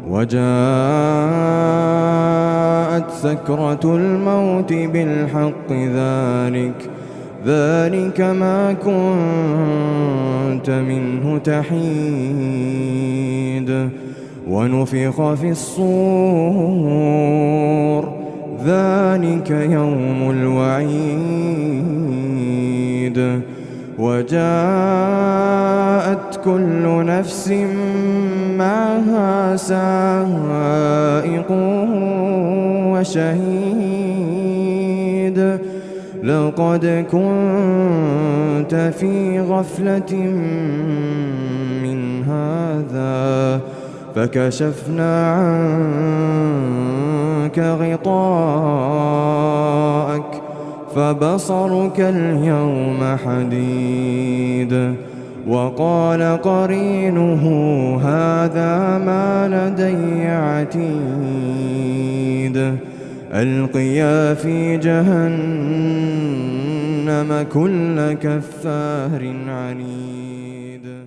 وجاءت سكرة الموت بالحق ذلك ما كنت منه تحيد ونفخ في الصور ذلك يوم الوعيد وجاءت كل نفس معها سائق وشهيد لقد كنت في غفلة من هذا فكشفنا عنك غطاءك فبصرك اليوم حديد وقال قرينه هذا ما لدي عتيد ألقيا في جهنم كل كفار عنيد